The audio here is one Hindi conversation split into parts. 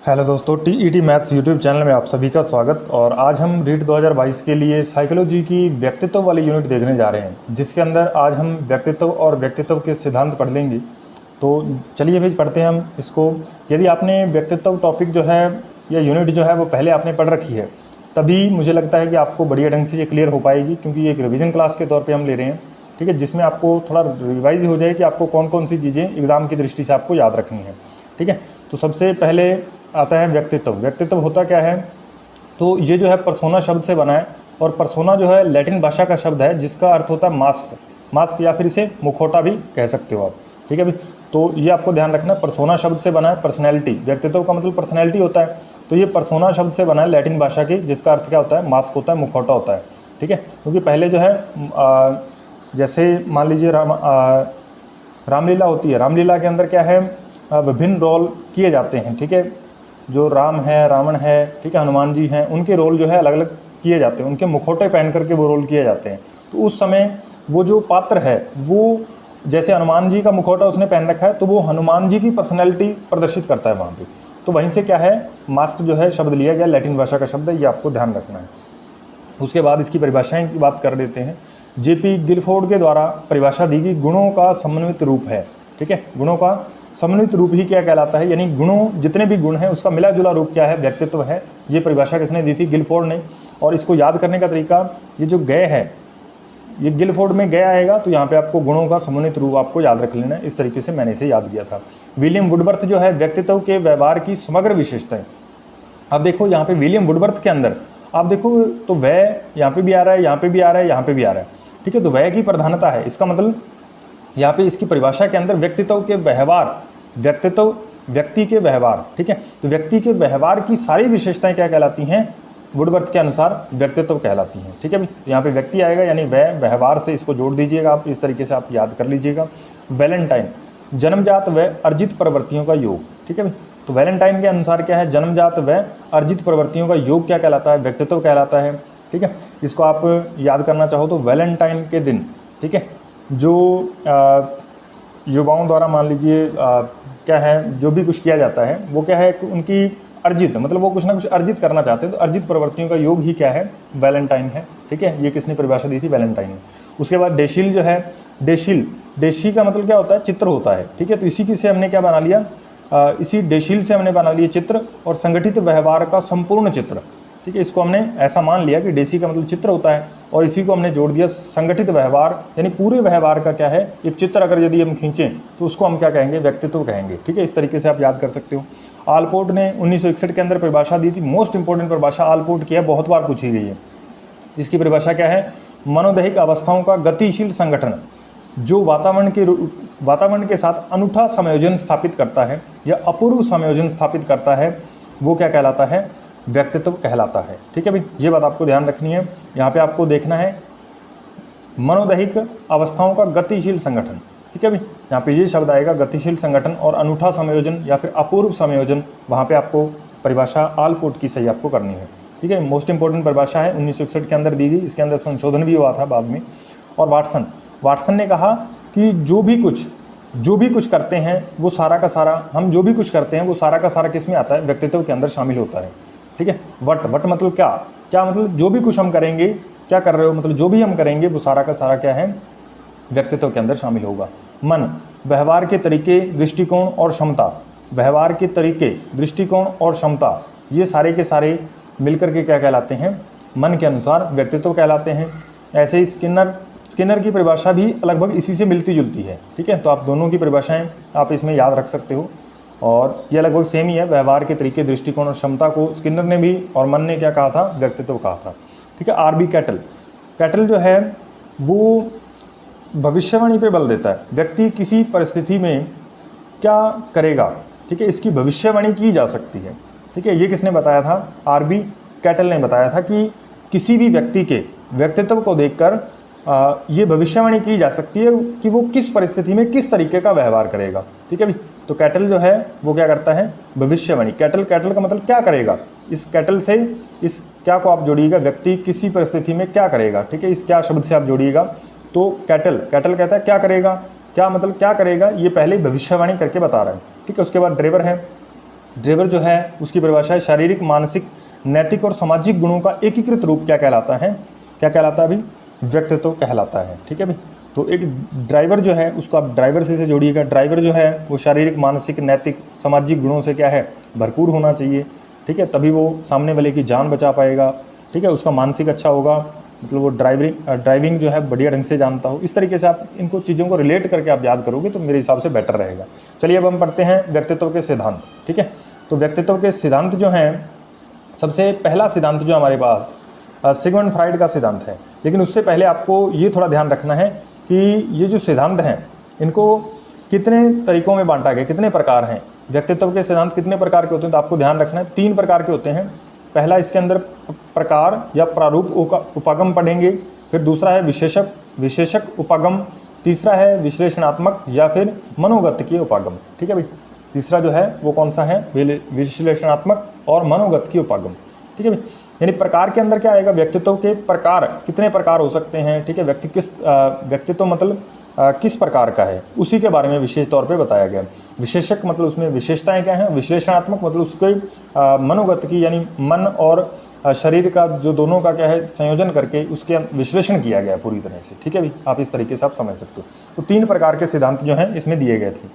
हेलो दोस्तों, टीईटी मैथ्स यूट्यूब चैनल में आप सभी का स्वागत। और आज हम रीट 2022 के लिए साइकोलॉजी की व्यक्तित्व वाली यूनिट देखने जा रहे हैं, जिसके अंदर आज हम व्यक्तित्व और व्यक्तित्व के सिद्धांत पढ़ लेंगे। तो चलिए भाई पढ़ते हैं हम इसको। यदि आपने व्यक्तित्व टॉपिक जो है या यूनिट जो है वो पहले आपने पढ़ रखी है, तभी मुझे लगता है कि आपको बढ़िया ढंग से ये क्लियर हो पाएगी, क्योंकि ये एक रिवीजन क्लास के तौर पर हम ले रहे हैं। ठीक है, जिसमें आपको थोड़ा रिवाइज हो जाए कि आपको कौन कौन सी चीज़ें एग्ज़ाम की दृष्टि से आपको याद रखनी है। ठीक है, तो सबसे पहले आता है व्यक्तित्व। व्यक्तित्व होता क्या है? तो ये जो है पर्सोना शब्द से बना है, और पर्सोना जो है लैटिन भाषा का शब्द है, जिसका अर्थ होता है मास्क। मास्क या फिर इसे मुखौटा भी कह सकते हो आप। ठीक है भाई, तो ये आपको ध्यान रखना, पर्सोना शब्द से बना है। पर्सनैलिटी, व्यक्तित्व का मतलब पर्सनैलिटी होता है, तो ये पर्सोना शब्द से बना है लैटिन भाषा की, जिसका अर्थ क्या होता है? मास्क होता है, मुखौटा होता है। ठीक है, क्योंकि पहले जो है जैसे मान लीजिए रामलीला होती है, रामलीला के अंदर क्या है, विभिन्न रोल किए जाते हैं। ठीक है, जो राम है, रावण है, ठीक है, हनुमान जी हैं, उनके रोल जो है अलग अलग किए जाते हैं, उनके मुखौटे पहन करके वो रोल किए जाते हैं। तो उस समय वो जो पात्र है, वो जैसे हनुमान जी का मुखौटा उसने पहन रखा है, तो वो हनुमान जी की पर्सनैलिटी प्रदर्शित करता है वहाँ पे। तो वहीं से क्या है, मास्क जो है शब्द लिया गया, लैटिन भाषा का शब्द है, ये आपको ध्यान रखना है। उसके बाद इसकी परिभाषाएं की बात कर लेते हैं। जेपी गिलफोर्ड के द्वारा परिभाषा दी गई गुणों का समन्वित रूप है। ठीक है, गुणों का समन्वित रूप ही क्या कहलाता है, यानी गुणों, जितने भी गुण हैं उसका मिला जुला रूप क्या है? व्यक्तित्व है। ये परिभाषा किसने दी थी? गिलफोर्ड ने। और इसको याद करने का तरीका, ये जो गए है, ये गिलफोर्ड में गया आएगा, तो यहाँ पे आपको गुणों का समन्वित रूप आपको याद रख लेना है। इस तरीके से मैंने इसे याद किया था। विलियम वुडवर्थ जो है व्यक्तित्व के व्यवहार की समग्र विशेषताएं। अब देखो यहाँ पे विलियम वुडवर्थ के अंदर आप देखो तो वह यहाँ पे भी आ रहा है, यहाँ पे भी आ रहा है, यहाँ पे भी आ रहा है। ठीक है, तो वह की प्रधानता है। इसका मतलब यहाँ पे इसकी परिभाषा के अंदर व्यक्तित्व के व्यवहार, व्यक्तित्व व्यक्ति के व्यवहार। ठीक है, तो व्यक्ति के व्यवहार की सारी विशेषताएं क्या कहलाती हैं? वुडवर्थ के अनुसार व्यक्तित्व कहलाती हैं। ठीक है भाई, यहाँ पे व्यक्ति आएगा, यानी वह व्यवहार से इसको जोड़ दीजिएगा आप, इस तरीके से आप याद कर लीजिएगा। वैलेंटाइन, जन्मजात व अर्जित प्रवृत्तियों का योग। ठीक है भाई, तो वैलेंटाइन के अनुसार क्या है? जन्मजात व अर्जित प्रवृत्तियों का योग क्या कहलाता है? व्यक्तित्व कहलाता है। ठीक है, इसको आप याद करना चाहो तो वैलेंटाइन के दिन, ठीक है, जो युवाओं द्वारा मान लीजिए क्या है, जो भी कुछ किया जाता है वो क्या है, उनकी अर्जित, मतलब वो कुछ ना कुछ अर्जित करना चाहते हैं, तो अर्जित प्रवृत्तियों का योग ही क्या है? वैलेंटाइन है। ठीक है, ये किसने परिभाषा दी थी? वैलेंटाइन ने। उसके बाद डेशिल जो है, डेशी का मतलब क्या होता है? चित्र होता है। ठीक है, तो इसी की से हमने क्या बना लिया, इसी डेशिल से हमने बना लिया चित्र और संगठित व्यवहार का संपूर्ण चित्र। ठीक है, इसको हमने ऐसा मान लिया कि डेसी का मतलब चित्र होता है, और इसी को हमने जोड़ दिया संगठित व्यवहार, यानी पूरे व्यवहार का क्या है, एक चित्र अगर यदि हम खींचें तो उसको हम क्या कहेंगे? व्यक्तित्व कहेंगे। ठीक है, इस तरीके से आप याद कर सकते हो। आलपोर्ट ने 1961 के अंदर परिभाषा दी थी, मोस्ट इंपॉर्टेंट परिभाषा आलपोर्ट की है, बहुत बार पूछी गई है। इसकी परिभाषा क्या है? मनोदैहिक अवस्थाओं का गतिशील संगठन जो वातावरण के साथ अनूठा संयोजन स्थापित करता है या अपूर्व संयोजन स्थापित करता है, वो क्या कहलाता है? व्यक्तित्व कहलाता है। ठीक है भाई, ये बात आपको ध्यान रखनी है। यहाँ पे आपको देखना है मनोदैहिक अवस्थाओं का गतिशील संगठन। ठीक है भाई, यहाँ पे ये शब्द आएगा गतिशील संगठन, और अनूठा संयोजन या फिर अपूर्व संयोजन, वहाँ पे आपको परिभाषा आलपोर्ट की सही आपको करनी है। ठीक है, मोस्ट इंपॉर्टेंट परिभाषा है, 1961 के अंदर दी गई, इसके अंदर संशोधन भी हुआ था बाद में। और वाटसन ने कहा कि जो भी कुछ करते हैं वो सारा का सारा, हम जो भी कुछ करते हैं वो सारा का सारा किस में आता है? व्यक्तित्व के अंदर शामिल होता है। ठीक है, वट मतलब क्या मतलब जो भी कुछ हम करेंगे, क्या कर रहे हो, मतलब जो भी हम करेंगे वो सारा का सारा क्या है? व्यक्तित्व के अंदर शामिल होगा। मन, व्यवहार के तरीके, दृष्टिकोण और क्षमता। व्यवहार के तरीके, दृष्टिकोण और क्षमता, ये सारे के सारे मिलकर के क्या कहलाते हैं? मन के अनुसार व्यक्तित्व कहलाते हैं। ऐसे ही स्किनर की परिभाषा भी लगभग इसी से मिलती जुलती है। ठीक है, तो आप दोनों की परिभाषाएं आप इसमें याद रख सकते हो, और ये लगभग सेम ही है। व्यवहार के तरीके, दृष्टिकोण और क्षमता को स्किनर ने भी और मन ने क्या कहा था? व्यक्तित्व कहा था। ठीक है, आरबी कैटल जो है वो भविष्यवाणी पे बल देता है। व्यक्ति किसी परिस्थिति में क्या करेगा, ठीक है, इसकी भविष्यवाणी की जा सकती है। ठीक है, ये किसने बताया था? आरबी कैटल ने बताया था कि किसी भी व्यक्ति के व्यक्तित्व को देखकर ये भविष्यवाणी की जा सकती है कि वो किस परिस्थिति में किस तरीके का व्यवहार करेगा। ठीक है भाई, तो कैटल जो है वो क्या करता है? भविष्यवाणी। कैटल का मतलब क्या करेगा। इस कैटल से इस क्या को आप जोड़िएगा, व्यक्ति किसी परिस्थिति में क्या करेगा। ठीक है, इस क्या शब्द से आप जोड़िएगा, तो कैटल कहता है क्या करेगा, क्या मतलब क्या करेगा, ये पहले भविष्यवाणी करके बता रहा है। ठीक है, उसके बाद ड्रेवर है, ड्राइवर जो है उसकी परिभाषा है शारीरिक, मानसिक, नैतिक और सामाजिक गुणों का एकीकृत रूप क्या कहलाता है? क्या कहलाता है अभी? व्यक्तित्व कहलाता है। ठीक है भाई। तो एक ड्राइवर जो है उसको आप ड्राइवर से जोड़िएगा। ड्राइवर जो है वो शारीरिक, मानसिक, नैतिक, सामाजिक गुणों से क्या है? भरपूर होना चाहिए। ठीक है, तभी वो सामने वाले की जान बचा पाएगा। ठीक है, उसका मानसिक अच्छा होगा, मतलब वो ड्राइविंग जो है बढ़िया ढंग से जानता हो। इस तरीके से आप इनको चीज़ों को रिलेट करके आप याद करोगे तो मेरे हिसाब से बेटर रहेगा। चलिए अब हम पढ़ते हैं व्यक्तित्व के सिद्धांत। ठीक है, तो व्यक्तित्व के सिद्धांत जो हैं, सबसे पहला सिद्धांत जो हमारे पास सिगमंड फ्राइड का सिद्धांत है। लेकिन उससे पहले आपको ये थोड़ा ध्यान रखना है कि ये जो सिद्धांत हैं इनको कितने तरीक़ों में बांटा गया, कितने प्रकार हैं। व्यक्तित्व के सिद्धांत कितने प्रकार के होते हैं तो आपको ध्यान रखना है, 3 प्रकार के होते हैं। पहला इसके अंदर प्रकार या प्रारूप उपागम पढ़ेंगे, फिर दूसरा है विशेषक उपागम, तीसरा है विश्लेषणात्मक या फिर मनोगतिकीय उपागम। ठीक है भाई, तीसरा जो है वो कौन सा है? विश्लेषणात्मक और मनोगतिकीय उपागम। ठीक है भाई, यानी प्रकार के अंदर क्या आएगा? व्यक्तित्व के प्रकार, कितने प्रकार हो सकते हैं। ठीक है, व्यक्तित्व मतलब किस प्रकार का है उसी के बारे में विशेष तौर पे बताया गया। विशेषक मतलब उसमें विशेषताएं क्या हैं। विश्लेषणात्मक मतलब उसके मनोगतिकी यानी मन और शरीर का जो दोनों का क्या है संयोजन करके उसके विश्लेषण किया गया पूरी तरह से। ठीक है भाई, आप इस तरीके से आप समझ सकते हो। तो 3 प्रकार के सिद्धांत जो हैं इसमें दिए गए थे।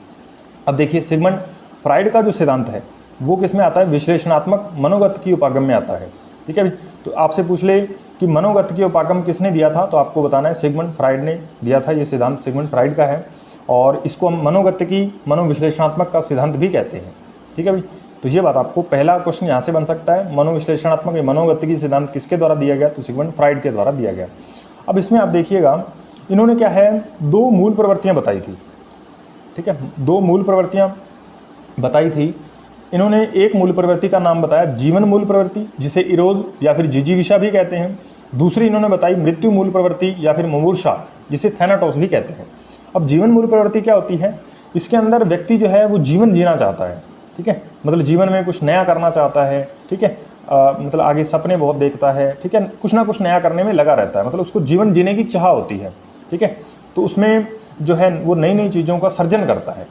अब देखिए सिगमंड फ्राइड का जो सिद्धांत है वो किस में आता है? विश्लेषणात्मक मनोगतिकीय उपागम में आता है। ठीक है भाई, तो आपसे पूछ ले कि मनोगतिकीय उपागम किसने दिया था तो आपको बताना है सिगमंड फ्राइड ने दिया था। ये सिद्धांत सिगमंड फ्राइड का है और इसको हम मनोगतिकी, मनोविश्लेषणात्मक का सिद्धांत भी कहते हैं। ठीक है भाई, तो ये बात आपको पहला क्वेश्चन यहाँ से बन सकता है, मनोविश्लेषणात्मक या मनोगतिकी सिद्धांत किसके द्वारा दिया गया? तो सिगमंड फ्राइड के द्वारा दिया गया। अब इसमें आप देखिएगा इन्होंने क्या है 2 मूल प्रवृत्तियाँ बताई थी। ठीक है, 2 मूल प्रवृत्तियाँ बताई थी इन्होंने। एक मूल प्रवृत्ति का नाम बताया जीवन मूल प्रवृत्ति, जिसे इरोज या फिर जिजीविषा भी कहते हैं। दूसरी इन्होंने बताई मृत्यु मूल प्रवृत्ति या फिर मुमूर्षा, जिसे थैनाटोस भी कहते हैं। अब जीवन मूल प्रवृत्ति क्या होती है? इसके अंदर व्यक्ति जो है वो जीवन जीना चाहता है। ठीक है, मतलब जीवन में कुछ नया करना चाहता है। ठीक है, मतलब आगे सपने बहुत देखता है। ठीक है, कुछ ना कुछ नया करने में लगा रहता है, मतलब उसको जीवन जीने की चाह होती है। ठीक है, तो उसमें जो है वो नई नई चीज़ों का सर्जन करता है।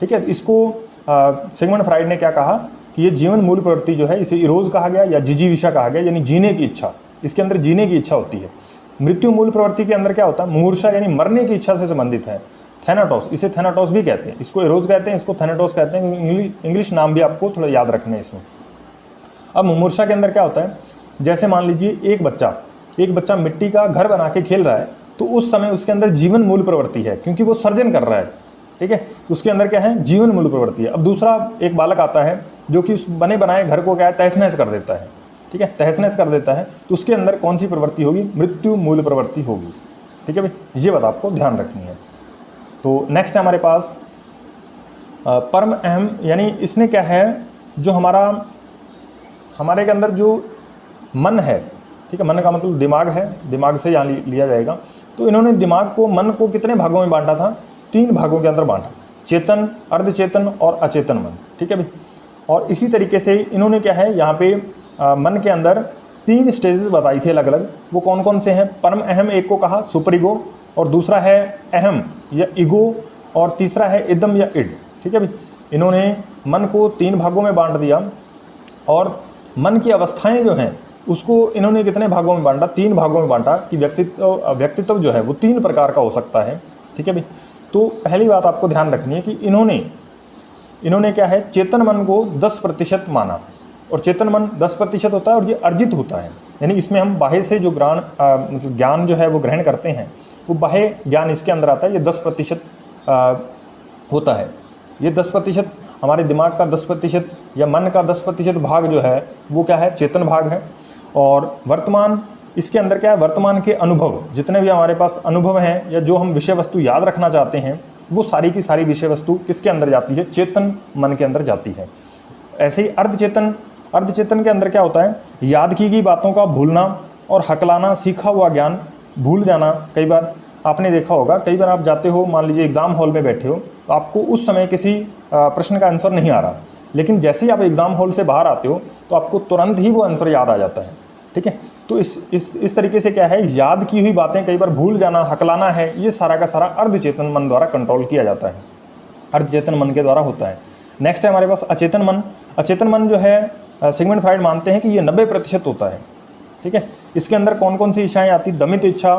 ठीक है, इसको सिगमंड फ्राइड ने क्या कहा कि ये जीवन मूल प्रवृत्ति जो है इसे इरोज कहा गया या जिजीविषा कहा गया, यानी जीने की इच्छा। इसके अंदर जीने की इच्छा होती है। मृत्यु मूल प्रवृत्ति के अंदर क्या होता है? मुमूर्षा यानी मरने की इच्छा से संबंधित है। थैनाटोस, इसे थैनाटोस भी कहते हैं, इसको इरोज कहते हैं, इसको थैनाटोस कहते हैं। इंग्लिश नाम भी आपको थोड़ा याद रखने हैं इसमें। अब मुमूर्षा के अंदर क्या होता है? जैसे मान लीजिए एक बच्चा मिट्टी का घर बना के खेल रहा है, तो उस समय उसके अंदर जीवन मूल प्रवृत्ति है, क्योंकि वो सर्जन कर रहा है। ठीक है, उसके अंदर क्या है? जीवन मूल प्रवृत्ति है। अब दूसरा एक बालक आता है जो कि उस बने बनाए घर को क्या है? तहस नहस कर देता है। ठीक है, तहस नहस कर देता है, तो उसके अंदर कौन सी प्रवृत्ति होगी? मृत्यु मूल प्रवृत्ति होगी। ठीक है भाई, ये बात आपको ध्यान रखनी है। तो नेक्स्ट है हमारे पास परम अहम, यानी इसने क्या है जो हमारे के अंदर जो मन है। ठीक है, मन का मतलब दिमाग है, दिमाग से यहाँ लिया जाएगा। तो इन्होंने दिमाग को, मन को कितने भागों में बांटा था? 3 भागों के अंदर बांटा, चेतन, अर्धचेतन और अचेतन मन। ठीक है भाई, और इसी तरीके से इन्होंने क्या है यहाँ पे मन के अंदर 3 स्टेजेस बताई थी अलग अलग। वो कौन कौन से हैं? परम अहम एक को कहा, सुपर ईगो, और दूसरा है अहम या ईगो, और तीसरा है इदम या इड। ठीक है भाई, इन्होंने मन को 3 भागों में बांट दिया और मन की अवस्थाएं जो हैं उसको इन्होंने कितने भागों में बांटा? 3 भागों में बांटा कि व्यक्तित्व जो है वो 3 प्रकार का हो सकता है। ठीक है भाई, तो पहली बात आपको ध्यान रखनी है कि इन्होंने क्या है? चेतन मन को 10% माना, और चेतन मन 10% होता है और ये अर्जित होता है। यानी इसमें हम बाह्य से जो मतलब ज्ञान जो है वो ग्रहण करते हैं, वो बाह्य ज्ञान इसके अंदर आता है। ये 10% होता है। ये 10% हमारे दिमाग का 10% या मन का 10% भाग जो है वो क्या है? चेतन भाग है। और वर्तमान इसके अंदर क्या है? वर्तमान के अनुभव, जितने भी हमारे पास अनुभव हैं या जो हम विषय वस्तु याद रखना चाहते हैं, वो सारी की सारी विषय वस्तु किसके अंदर जाती है? चेतन मन के अंदर जाती है। ऐसे ही अर्धचेतन के अंदर क्या होता है? याद की गई बातों का भूलना और हकलाना, सीखा हुआ ज्ञान भूल जाना। कई बार आपने देखा होगा, कई बार आप जाते हो, मान लीजिए एग्ज़ाम हॉल में बैठे हो, तो आपको उस समय किसी प्रश्न का आंसर नहीं आ रहा, लेकिन जैसे ही आप एग्ज़ाम हॉल से बाहर आते हो तो आपको तुरंत ही वो आंसर याद आ जाता है। ठीक है, तो इस तरीके से क्या है? याद की हुई बातें कई बार भूल जाना, हकलाना है, ये सारा का सारा अर्धचेतन मन द्वारा कंट्रोल किया जाता है, अर्धचेतन मन के द्वारा होता है। नेक्स्ट है हमारे पास अचेतन मन। अचेतन मन जो है सिगमंड फ्राइड मानते हैं कि ये 90% होता है। ठीक है, इसके अंदर कौन कौन सी इच्छाएं आती? दमित इच्छा,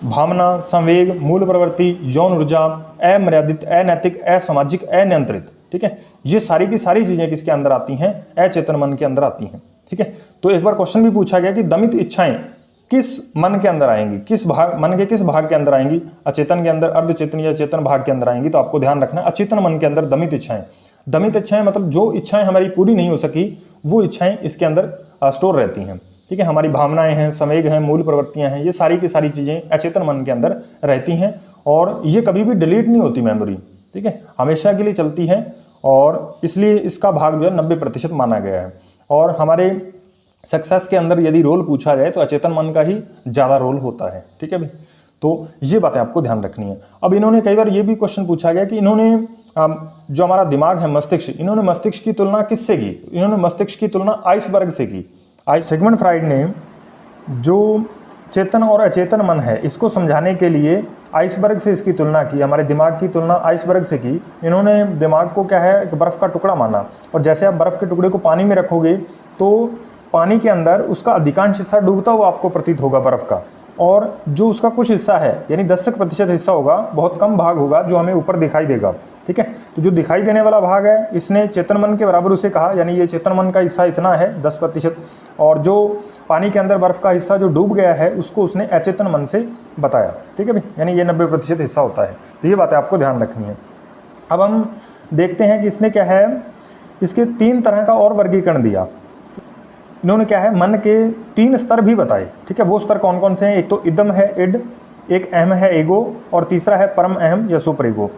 भावना, संवेग, मूल प्रवृत्ति, यौन ऊर्जा, अमर्यादित, अनैतिक, असामाजिक, अनियंत्रित। ठीक है, ये सारी की सारी चीज़ें किसके अंदर आती हैं? अचेतन मन के अंदर आती हैं। ठीक है, तो एक बार क्वेश्चन भी पूछा गया कि दमित इच्छाएं किस मन के अंदर आएंगी, किस भाग, मन के किस भाग के अंदर आएंगी? अचेतन के अंदर, अर्धचेतन या चेतन भाग के अंदर आएंगी। तो आपको ध्यान रखना है अचेतन मन के अंदर दमित इच्छाएं। दमित इच्छाएं मतलब जो इच्छाएं हमारी पूरी नहीं हो सकी वो इच्छाएं इसके अंदर स्टोर रहती हैं। ठीक है, हमारी भावनाएं हैं, संवेग हैं, मूल प्रवृत्तियां हैं, ये सारी की सारी चीज़ें अचेतन मन के अंदर रहती हैं और ये कभी भी डिलीट नहीं होती मेमोरी। ठीक है, हमेशा के लिए चलती है और इसलिए इसका भाग जो है 90% माना गया है। और हमारे सक्सेस के अंदर यदि रोल पूछा जाए तो अचेतन मन का ही ज़्यादा रोल होता है। ठीक है भाई, तो ये बातें आपको ध्यान रखनी है। अब इन्होंने कई बार ये भी क्वेश्चन पूछा गया कि इन्होंने जो हमारा दिमाग है, मस्तिष्क, इन्होंने मस्तिष्क की तुलना किससे की? इन्होंने मस्तिष्क की तुलना आइसबर्ग से की। सिगमंड फ्राइड ने जो चेतन और अचेतन मन है इसको समझाने के लिए आइसबर्ग से इसकी तुलना की, हमारे दिमाग की तुलना आइसबर्ग से की। इन्होंने दिमाग को क्या है, एक बर्फ़ का टुकड़ा माना और जैसे आप बर्फ़ के टुकड़े को पानी में रखोगे तो पानी के अंदर उसका अधिकांश हिस्सा डूबता हुआ आपको प्रतीत होगा बर्फ़ का, और जो उसका कुछ हिस्सा है यानी 10% हिस्सा होगा, बहुत कम भाग होगा जो हमें ऊपर दिखाई देगा। ठीक है, तो जो दिखाई देने वाला भाग है इसने चेतन मन के बराबर उसे कहा, यानी ये चेतन मन का हिस्सा इतना है 10%, और जो पानी के अंदर बर्फ़ का हिस्सा जो डूब गया है उसको उसने अचेतन मन से बताया। ठीक है भाई, यानी ये 90% हिस्सा होता है। तो ये बातें आपको ध्यान रखनी है। अब हम देखते हैं कि इसने क्या है, इसके 3 तरह का और वर्गीकरण दिया। इन्होंने क्या है, मन के 3 स्तर भी बताए। ठीक है, वो स्तर कौन कौन से हैं? एक तो इदम है, इड, एक अहम है, ईगो, और तीसरा है परम अहम या सुपर ईगो।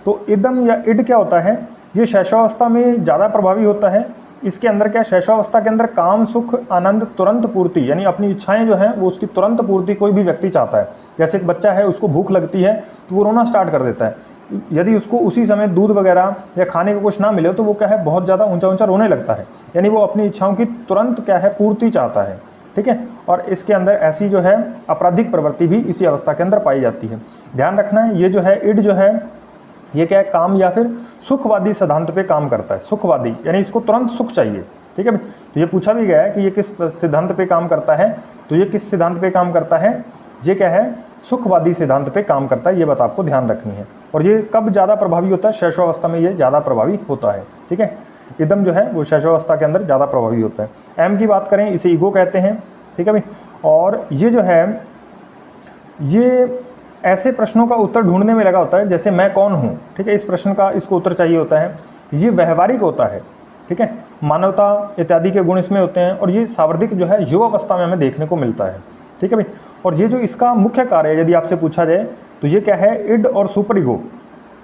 तो इदम या इड क्या होता है? ये शैशवावस्था में ज़्यादा प्रभावी होता है। इसके अंदर क्या, शैशवावस्था के अंदर काम, सुख, आनंद, तुरंत पूर्ति, यानी अपनी इच्छाएं जो हैं वो उसकी तुरंत पूर्ति कोई भी व्यक्ति चाहता है। जैसे एक बच्चा है, उसको भूख लगती है तो वो रोना स्टार्ट कर देता है। यदि उसको उसी समय दूध वगैरह या खाने को कुछ ना मिले तो वो क्या है, बहुत ज़्यादा ऊंचा ऊंचा रोने लगता है, यानी वो अपनी इच्छाओं की तुरंत क्या है, पूर्ति चाहता है। ठीक है, और इसके अंदर ऐसी जो है आपराधिक प्रवृत्ति भी इसी अवस्था के अंदर पाई जाती है। ध्यान रखना है, ये जो है इड जो है ये क्या है, काम या फिर सुखवादी सिद्धांत पे काम करता है। सुखवादी यानी इसको तुरंत सुख चाहिए। ठीक है भाई, तो ये पूछा भी गया है कि ये किस सिद्धांत पे काम करता है, तो ये किस सिद्धांत पे काम करता है? ये क्या है, सुखवादी सिद्धांत पे काम करता है। ये बात आपको ध्यान रखनी है। और ये कब ज़्यादा प्रभावी होता है? शैशवावस्था में ये ज़्यादा प्रभावी होता है। ठीक है, इदम जो है वो शैशवावस्था के अंदर ज़्यादा प्रभावी होता है। एम की बात करें, इसे ईगो कहते हैं। ठीक है भाई, और ये जो है ये ऐसे प्रश्नों का उत्तर ढूंढने में लगा होता है, जैसे मैं कौन हूँ। ठीक है, इस प्रश्न का इसको उत्तर चाहिए होता है। ये व्यवहारिक होता है। ठीक है, मानवता इत्यादि के गुण इसमें होते हैं और ये सावर्धिक जो है युवावस्था में हमें देखने को मिलता है। ठीक है भाई, और ये जो इसका मुख्य कार्य है यदि आपसे पूछा जाए तो ये क्या है, इड और सुपर ईगो।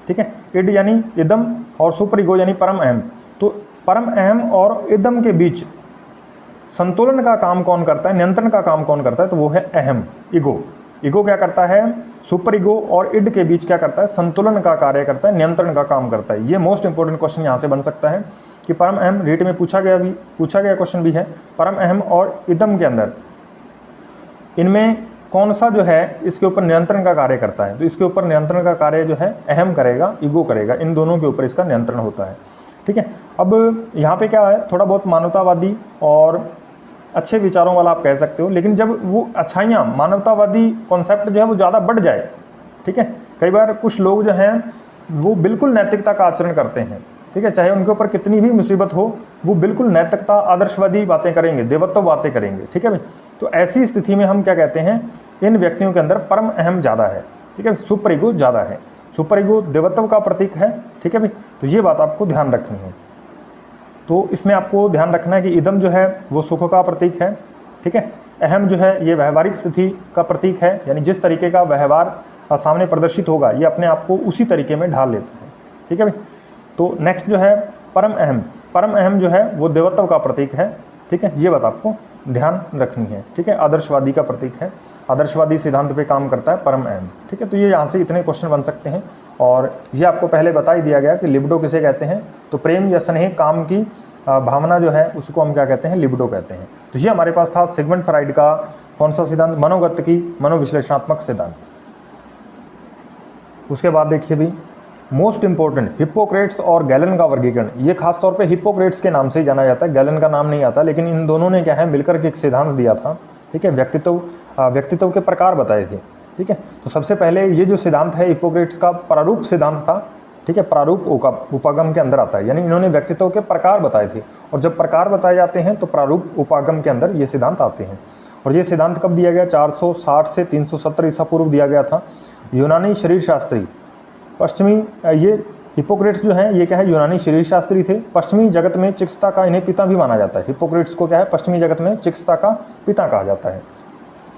ठीक है, इड यानी इदम और सुपर ईगो यानी परम अहम। तो परम अहम और इदम के बीच संतुलन का काम कौन करता है, नियंत्रण का काम कौन करता है? तो वो है अहम, ईगो। ईगो क्या करता है, सुपर ईगो और इड के बीच क्या करता है, संतुलन का कार्य करता है, नियंत्रण का काम करता है। ये मोस्ट इंपॉर्टेंट क्वेश्चन यहाँ से बन सकता है कि परम अहम, रीट में पूछा गया क्वेश्चन भी है, परम अहम और इदम के अंदर इनमें कौन सा जो है इसके ऊपर नियंत्रण का कार्य करता है? तो इसके ऊपर नियंत्रण का कार्य जो है अहम करेगा, ईगो करेगा, इन दोनों के ऊपर इसका नियंत्रण होता है। ठीक है, अब यहाँ पे क्या है, थोड़ा बहुत मानवतावादी और अच्छे विचारों वाला आप कह सकते हो, लेकिन जब वो अच्छाइयाँ, मानवतावादी कॉन्सेप्ट जो है वो ज़्यादा बढ़ जाए। ठीक है, कई बार कुछ लोग जो हैं वो बिल्कुल नैतिकता का आचरण करते हैं। ठीक है, चाहे उनके ऊपर कितनी भी मुसीबत हो, वो बिल्कुल नैतिकता, आदर्शवादी बातें करेंगे, देवत्व बातें करेंगे। ठीक है भाई, तो ऐसी स्थिति में हम क्या कहते हैं, इन व्यक्तियों के अंदर परम अहम ज़्यादा है। ठीक है, सुपर ईगो ज़्यादा है। सुपर ईगो देवत्व का प्रतीक है। ठीक है भाई, तो ये बात आपको ध्यान रखनी है। तो इसमें आपको ध्यान रखना है कि इदम जो है वो सुख का प्रतीक है। ठीक है, अहम जो है ये व्यवहारिक स्थिति का प्रतीक है, यानी जिस तरीके का व्यवहार सामने प्रदर्शित होगा ये अपने आप को उसी तरीके में ढाल लेता है। ठीक है भाई, तो नेक्स्ट जो है परम अहम जो है वो देवत्व का प्रतीक है। ठीक है, ये बात आपको ध्यान रखनी है। ठीक है, आदर्शवादी का प्रतीक है, आदर्शवादी सिद्धांत पे काम करता है परम अहम। ठीक है, तो ये यहाँ से इतने क्वेश्चन बन सकते हैं। और ये आपको पहले बता ही दिया गया कि लिबिडो किसे कहते हैं, तो प्रेम या स्नेह, काम की भावना जो है उसको हम क्या कहते हैं, लिबिडो कहते हैं। तो ये हमारे पास था सिगमंड फ्राइड का कौन सा सिद्धांत, मनोगत की मनोविश्लेषणात्मक सिद्धांत। उसके बाद देखिए भी मोस्ट इंपॉर्टेंट, हिप्पोक्रेट्स और गैलन का वर्गीकरण। ये खासतौर पे हिप्पोक्रेट्स के नाम से ही जाना जाता है, गैलन का नाम नहीं आता, लेकिन इन दोनों ने क्या है मिलकर के एक सिद्धांत दिया था, ठीक है, व्यक्तित्व के प्रकार बताए थे, ठीक है। तो सबसे पहले ये जो सिद्धांत है हिप्पोक्रेट्स का प्रारूप सिद्धांत था, ठीक है, प्रारूप उपागम के अंदर आता है, यानी इन्होंने व्यक्तित्व के प्रकार बताए थे, और जब प्रकार बताए जाते हैं तो प्रारूप उपागम के अंदर ये सिद्धांत आते हैं। और ये सिद्धांत कब दिया गया? 460 से 370 ईसा पूर्व दिया गया था। यूनानी शरीर शास्त्री पश्चिमी, ये हिप्पोक्रेट्स जो हैं ये क्या है, यूनानी शरीर शास्त्री थे। पश्चिमी जगत में चिकित्सा का इन्हें पिता भी माना जाता है। हिप्पोक्रेट्स को क्या है, पश्चिमी जगत में चिकित्सा का पिता कहा जाता है।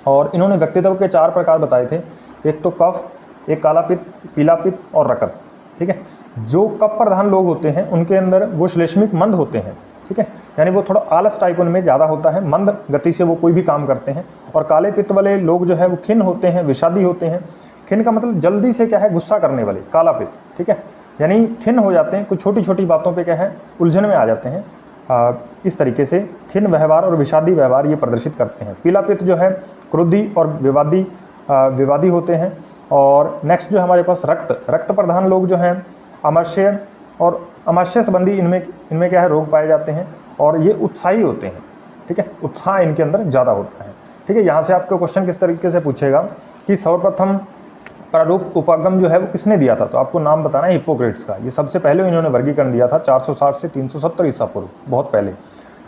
और इन्होंने व्यक्तित्व के 4 प्रकार बताए थे, एक तो कफ, एक काला पित्त, पीला पित्त और रकत, ठीक है। जो कफ प्रधान लोग होते हैं उनके अंदर वो श्लेष्मिक मंद होते हैं, ठीक है, यानी वो थोड़ा आलस टाइप उनमें ज़्यादा होता है, मंद गति से वो कोई भी काम करते हैं। और काले पित्त वाले लोग जो है वो खिन्न होते हैं, विषादी होते हैं। खिन्न का मतलब जल्दी से क्या है, गुस्सा करने वाले, काला पित्त, ठीक है, यानी खिन्न हो जाते हैं, कुछ छोटी छोटी बातों पे क्या है उलझन में आ जाते हैं। इस तरीके से खिन्न व्यवहार और विषादी व्यवहार ये प्रदर्शित करते हैं। पीला पित्त जो है क्रोधी और विवादी होते हैं। और नेक्स्ट जो हमारे पास रक्त प्रधान लोग जो हैं आमाशय और आमाशय संबंधी इनमें क्या है रोग पाए जाते हैं, और ये उत्साही होते हैं, ठीक है, उत्साह इनके अंदर ज़्यादा होता है, ठीक है। यहाँ से आपको क्वेश्चन किस तरीके से पूछेगा कि सर्वप्रथम प्रारूप उपागम जो है वो किसने दिया था, तो आपको नाम बताना है हिप्पोक्रेट्स का। ये सबसे पहले इन्होंने वर्गीकरण दिया था 460 से 370 ईसा पूर्व, बहुत पहले।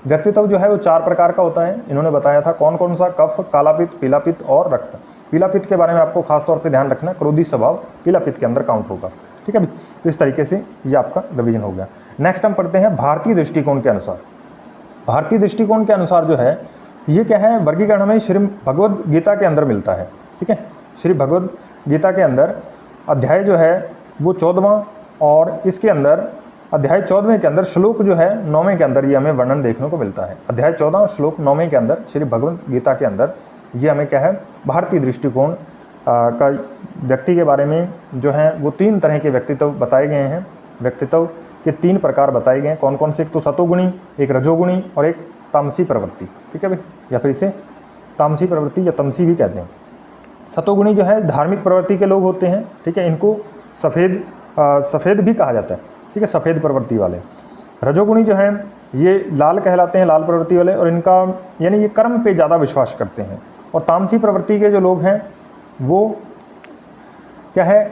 व्यक्तित्व जो है वो 4 प्रकार का होता है, इन्होंने बताया था कौन कौन सा, कफ, काला पित्त, पीला पित्त और रक्त। पीला पित्त के बारे में आपको खासतौर पे ध्यान रखना, क्रोधी स्वभाव पीला पित्त के अंदर काउंट होगा, ठीक है। तो इस तरीके से ये आपका रिवीजन हो गया। नेक्स्ट हम पढ़ते हैं भारतीय दृष्टिकोण के अनुसार। भारतीय दृष्टिकोण के अनुसार जो है ये क्या है, वर्गीकरण हमें श्री भगवद गीता के अंदर मिलता है, ठीक है। श्री भगवद गीता के अंदर अध्याय जो है वो 14वां, और इसके अंदर अध्याय 14वें के अंदर श्लोक जो है 9वें के अंदर ये हमें वर्णन देखने को मिलता है। अध्याय 14 और श्लोक 9वें के अंदर श्री भगवद गीता के अंदर ये हमें क्या है, भारतीय दृष्टिकोण का व्यक्ति के बारे में जो है वो 3 तरह के व्यक्तित्व बताए गए हैं। व्यक्तित्व के 3 प्रकार बताए गए हैं, कौन कौन से, एक तो सतोगुणी, एक रजोगुणी और एक तामसी प्रवृत्ति, ठीक है भाई, या फिर इसे तामसी प्रवृत्ति या तमसी भी कहते हैं। सतोगुणी जो है धार्मिक प्रवृत्ति के लोग होते हैं, ठीक है, इनको सफ़ेद भी कहा जाता है, ठीक है, सफ़ेद प्रवृत्ति वाले। रजोगुणी जो हैं ये लाल कहलाते हैं, लाल प्रवृत्ति वाले, और इनका यानी ये कर्म पे ज़्यादा विश्वास करते हैं। और तामसी प्रवृत्ति के जो लोग हैं वो क्या है,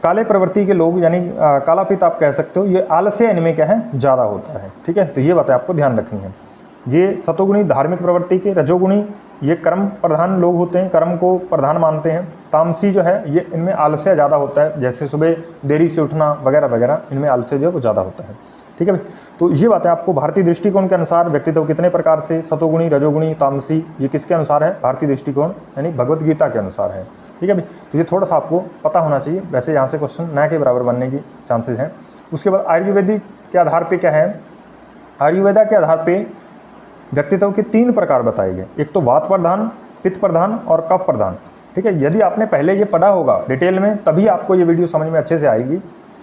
काले प्रवृत्ति के लोग, यानी काला पित्त आप कह सकते हो, ये आलस्य इनमें क्या है ज़्यादा होता है, ठीक है। तो ये बातें आपको ध्यान रखनी है। ये सतोगुणी धार्मिक प्रवृत्ति के, रजोगुणी ये कर्म प्रधान लोग होते हैं, कर्म को प्रधान मानते हैं। तामसी जो है ये इनमें आलस्य ज़्यादा होता है, जैसे सुबह देरी से उठना वगैरह वगैरह, इनमें आलस्य जो है वो ज़्यादा होता है, ठीक है भाई। तो ये बातें आपको भारतीय दृष्टिकोण के अनुसार व्यक्तित्व कितने प्रकार से, सतोगुणी, रजोगुणी, तामसी, ये किसके अनुसार है, भारतीय दृष्टिकोण यानी भगवद गीता के अनुसार है, ठीक है भाई। तो ये थोड़ा सा आपको पता होना चाहिए, वैसे यहाँ से क्वेश्चन न के बराबर बनने की चांसेस हैं। उसके बाद आयुर्वेदिक के आधार पर क्या है, आयुर्वेदा के आधार पर व्यक्तित्व के 3 प्रकार बताए गए, एक तो वात प्रधान, पित्त प्रधान और कफ प्रधान, ठीक है। यदि आपने पहले ये पढ़ा होगा डिटेल में तभी आपको ये वीडियो समझ में अच्छे से आएगी।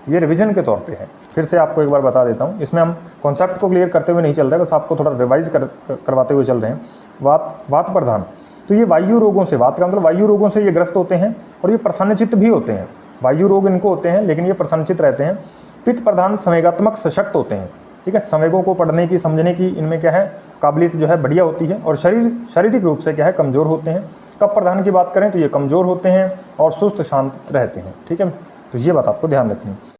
ये रिवीजन के तौर पे है, फिर से आपको एक बार बता देता हूँ। इसमें हम कॉन्सेप्ट को क्लियर करते हुए नहीं चल रहे, बस आपको थोड़ा रिवाइज करवाते हुए चल रहे हैं। वात प्रधान, तो ये वायु रोगों से, वात का मतलब वायु रोगों से ये ग्रस्त होते हैं, और ये प्रसन्नचित्त भी होते हैं। वायु रोग इनको होते हैं लेकिन ये प्रसन्नचित्त रहते हैं। पित्त प्रधान संवेगात्मक सशक्त होते हैं, ठीक है, संवेगों को पढ़ने की, समझने की इनमें क्या है काबिलियत जो है बढ़िया होती है, और शारीरिक रूप से क्या है कमज़ोर होते हैं। कफ प्रधान की बात करें तो ये कमज़ोर होते हैं और सुस्त शांत रहते हैं, ठीक है। तो ये बात आपको ध्यान रखनी है।